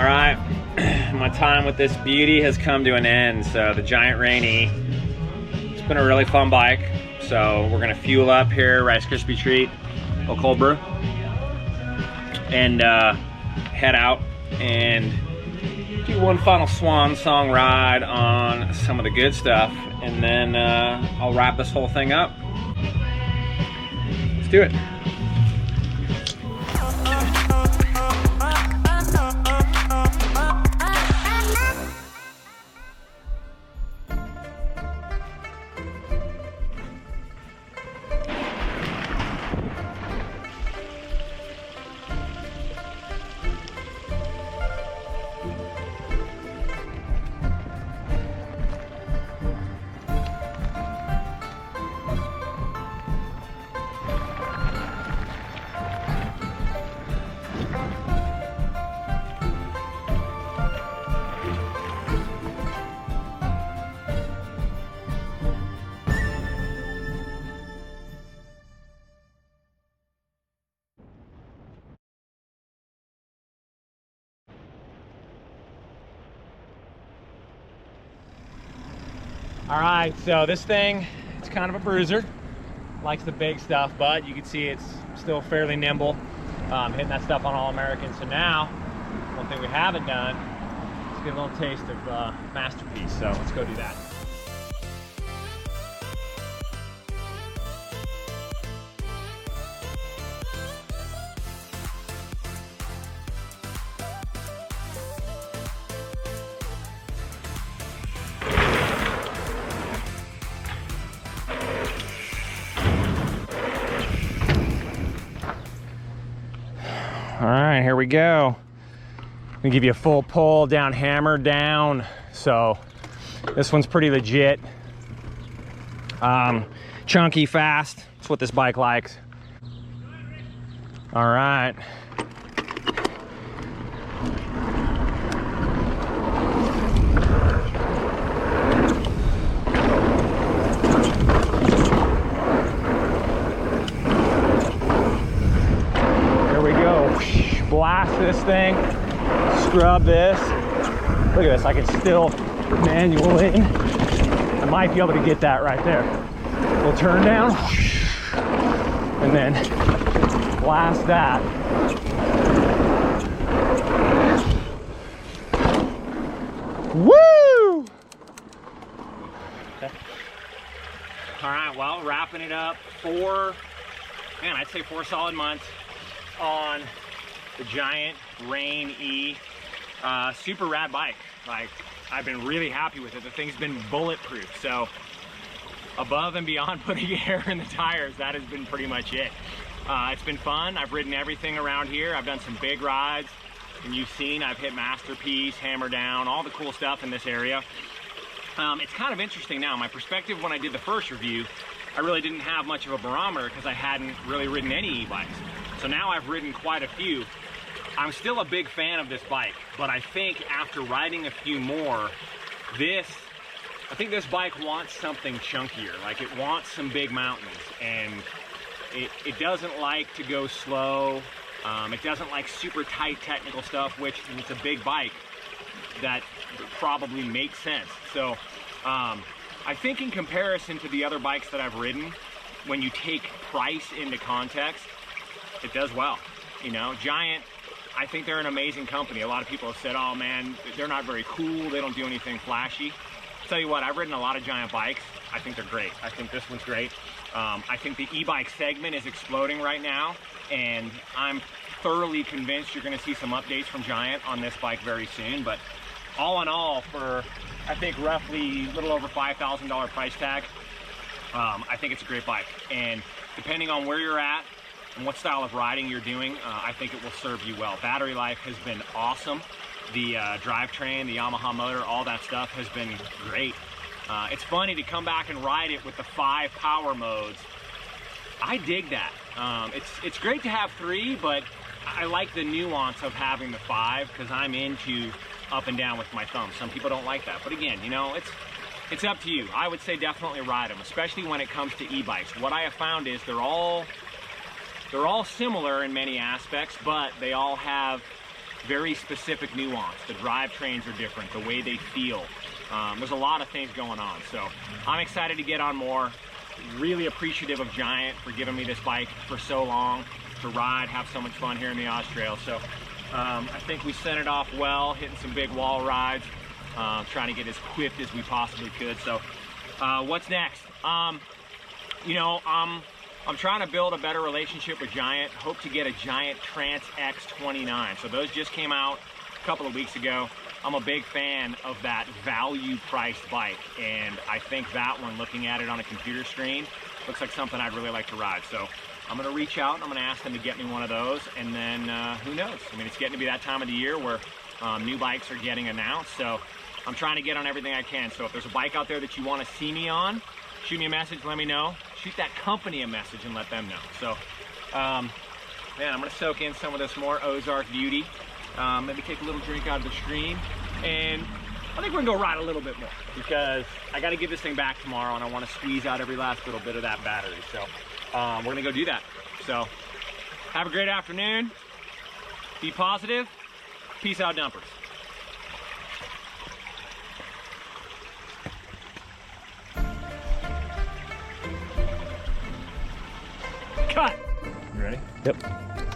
All right, my time with this beauty has come to an end. So the Giant Rainy, it's been a really fun bike. So we're gonna fuel up here, Rice Krispie treat, a cold brew, and head out and do one final swan song ride on some of the good stuff, and then I'll wrap this whole thing up. Let's do it. All right, so this thing, it's kind of a bruiser. Likes the big stuff, but you can see it's still fairly nimble, hitting that stuff on All-American. So now, one thing we haven't done is get a little taste of Masterpiece. So let's go do that. All right, here we go. I'm gonna give you a full pull down, hammer down. So this one's pretty legit. Chunky, fast. That's what this bike likes. All right. Blast this thing, scrub this. Look at this, I can still manual in. I might be able to get that right there. We'll turn down and then blast that. Woo! Okay. All right, well, wrapping it up I'd say 4 solid months on the Giant Rain E. Super rad bike. Like, I've been really happy with it. The thing's been bulletproof. So above and beyond putting air in the tires, that has been pretty much it. It's been fun. I've ridden everything around here. I've done some big rides, and you've seen I've hit Masterpiece, hammer down, all the cool stuff in this area. It's kind of interesting now. My perspective when I did the first review, I really didn't have much of a barometer because I hadn't really ridden any e-bikes. So now I've ridden quite a few. I'm still a big fan of this bike, but I think after riding a few more, I think this bike wants something chunkier. Like, it wants some big mountains, and it doesn't like to go slow. It doesn't like super tight technical stuff, which it's a big bike that probably makes sense. So I think in comparison to the other bikes that I've ridden, when you take price into context, it does well. You know, Giant, I think they're an amazing company. A lot of people have said, oh man, they're not very cool, they don't do anything flashy. I'll tell you what, I've ridden a lot of Giant bikes. I think they're great. I think this one's great. I think the e-bike segment is exploding right now, and I'm thoroughly convinced you're gonna see some updates from Giant on this bike very soon. But all in all, for I think roughly a little over $5,000 price tag, I think it's a great bike. And depending on where you're at and what style of riding you're doing, I think it will serve you well. Battery life has been awesome. The drivetrain, the Yamaha motor, all that stuff has been great. It's funny to come back and ride it with the 5 power modes. I dig that. It's great to have 3, but I like the nuance of having the 5 because I'm into up and down with my thumb. Some people don't like that, but again, you know, it's up to you. I would say definitely ride them, especially when it comes to e-bikes. What I have found is they're all similar in many aspects, but they all have very specific nuance. The drivetrains are different, the way they feel. There's a lot of things going on. So I'm excited to get on more. Really appreciative of Giant for giving me this bike for so long to ride, have so much fun here in the Oz Trail. So I think we sent it off well, hitting some big wall rides, trying to get as equipped as we possibly could. So what's next? You know, I'm trying to build a better relationship with Giant. Hope to get a Giant Trance X29. So those just came out a couple of weeks ago. I'm a big fan of that value priced bike, and I think that one, looking at it on a computer screen, looks like something I'd really like to ride. So I'm gonna reach out and I'm gonna ask them to get me one of those, and then who knows? I mean, it's getting to be that time of the year where new bikes are getting announced, so I'm trying to get on everything I can. So if there's a bike out there that you wanna see me on, shoot me a message, let me know. Shoot that company a message and let them know. So, man, I'm gonna soak in some of this more Ozark beauty. Maybe take a little drink out of the stream, and I think we're gonna go ride a little bit more because I gotta give this thing back tomorrow and I wanna squeeze out every last little bit of that battery. So we're gonna go do that. So have a great afternoon. Be positive. Peace out, dumpers. Cut. You ready? Yep.